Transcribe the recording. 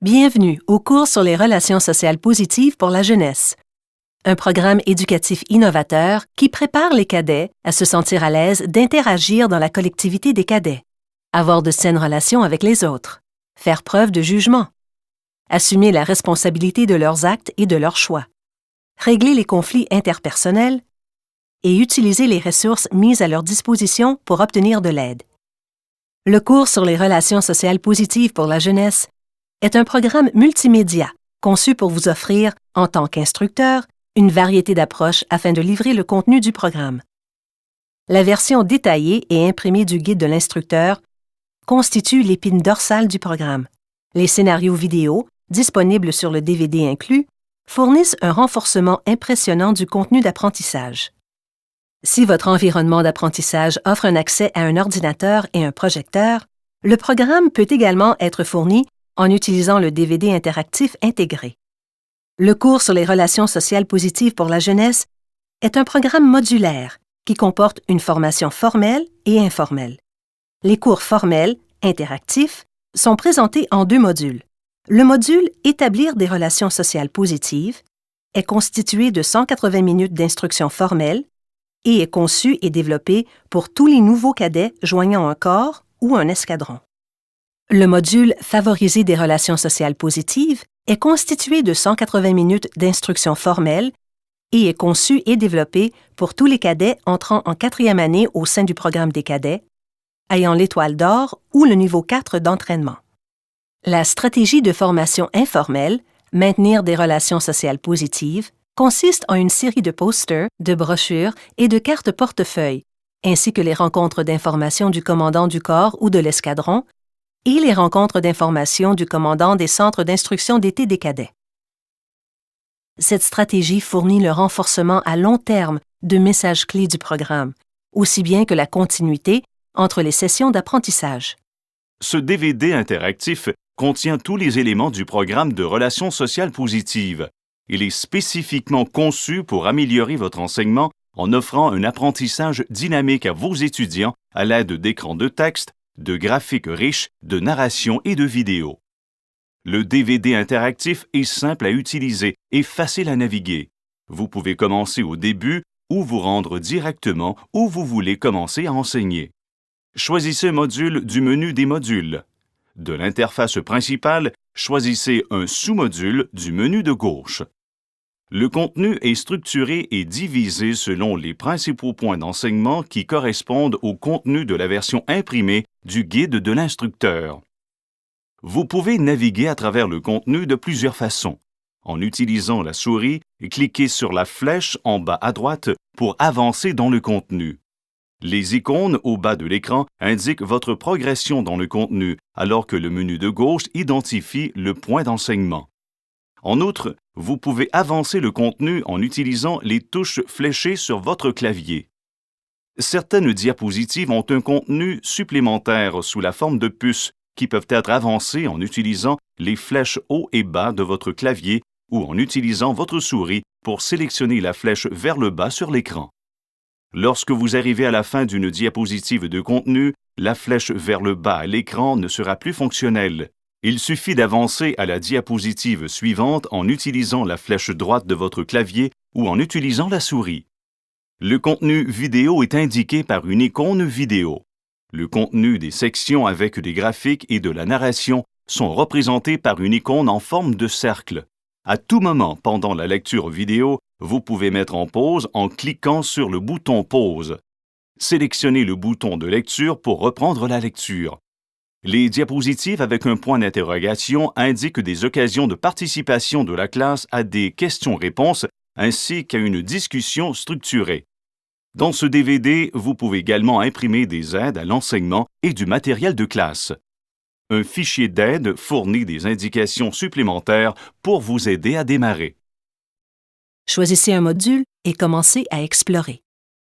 Bienvenue au cours sur les relations sociales positives pour la jeunesse, un programme éducatif innovateur qui prépare les cadets à se sentir à l'aise d'interagir dans la collectivité des cadets, avoir de saines relations avec les autres, faire preuve de jugement, assumer la responsabilité de leurs actes et de leurs choix, régler les conflits interpersonnels et utiliser les ressources mises à leur disposition pour obtenir de l'aide. Le cours sur les relations sociales positives pour la jeunesse est un programme multimédia conçu pour vous offrir, en tant qu'instructeur, une variété d'approches afin de livrer le contenu du programme. La version détaillée et imprimée du guide de l'instructeur constitue l'épine dorsale du programme. Les scénarios vidéo, disponibles sur le DVD inclus, fournissent un renforcement impressionnant du contenu d'apprentissage. Si votre environnement d'apprentissage offre un accès à un ordinateur et un projecteur, le programme peut également être fourni en utilisant le DVD interactif intégré. Le cours sur les relations sociales positives pour la jeunesse est un programme modulaire qui comporte une formation formelle et informelle. Les cours formels, interactifs, sont présentés en 2 modules. Le module « Établir des relations sociales positives » est constitué de 180 minutes d'instruction formelle et est conçu et développé pour tous les nouveaux cadets joignant un corps ou un escadron. Le module « Favoriser des relations sociales positives » est constitué de 180 minutes d'instruction formelle et est conçu et développé pour tous les cadets entrant en 4e année au sein du programme des cadets, ayant l'étoile d'or ou le niveau 4 d'entraînement. La stratégie de formation informelle, maintenir des relations sociales positives, consiste en une série de posters, de brochures et de cartes portefeuille, ainsi que les rencontres d'information du commandant du corps ou de l'escadron, et les rencontres d'information du commandant des centres d'instruction d'été des cadets. Cette stratégie fournit le renforcement à long terme de messages clés du programme, aussi bien que la continuité entre les sessions d'apprentissage. Ce DVD interactif contient tous les éléments du programme de relations sociales positives. Il est spécifiquement conçu pour améliorer votre enseignement en offrant un apprentissage dynamique à vos étudiants à l'aide d'écrans de texte, de graphiques riches, de narration et de vidéos. Le DVD interactif est simple à utiliser et facile à naviguer. Vous pouvez commencer au début ou vous rendre directement où vous voulez commencer à enseigner. Choisissez un module du menu des modules. De l'interface principale, choisissez un sous-module du menu de gauche. Le contenu est structuré et divisé selon les principaux points d'enseignement qui correspondent au contenu de la version imprimée du guide de l'instructeur. Vous pouvez naviguer à travers le contenu de plusieurs façons. En utilisant la souris, cliquez sur la flèche en bas à droite pour avancer dans le contenu. Les icônes au bas de l'écran indiquent votre progression dans le contenu, alors que le menu de gauche identifie le point d'enseignement. En outre, vous pouvez avancer le contenu en utilisant les touches fléchées sur votre clavier. Certaines diapositives ont un contenu supplémentaire sous la forme de puces qui peuvent être avancées en utilisant les flèches haut et bas de votre clavier ou en utilisant votre souris pour sélectionner la flèche vers le bas sur l'écran. Lorsque vous arrivez à la fin d'une diapositive de contenu, la flèche vers le bas à l'écran ne sera plus fonctionnelle. Il suffit d'avancer à la diapositive suivante en utilisant la flèche droite de votre clavier ou en utilisant la souris. Le contenu vidéo est indiqué par une icône vidéo. Le contenu des sections avec des graphiques et de la narration sont représentés par une icône en forme de cercle. À tout moment pendant la lecture vidéo, vous pouvez mettre en pause en cliquant sur le bouton Pause. Sélectionnez le bouton de lecture pour reprendre la lecture. Les diapositives avec un point d'interrogation indiquent des occasions de participation de la classe à des questions-réponses ainsi qu'à une discussion structurée. Dans ce DVD, vous pouvez également imprimer des aides à l'enseignement et du matériel de classe. Un fichier d'aide fournit des indications supplémentaires pour vous aider à démarrer. Choisissez un module et commencez à explorer.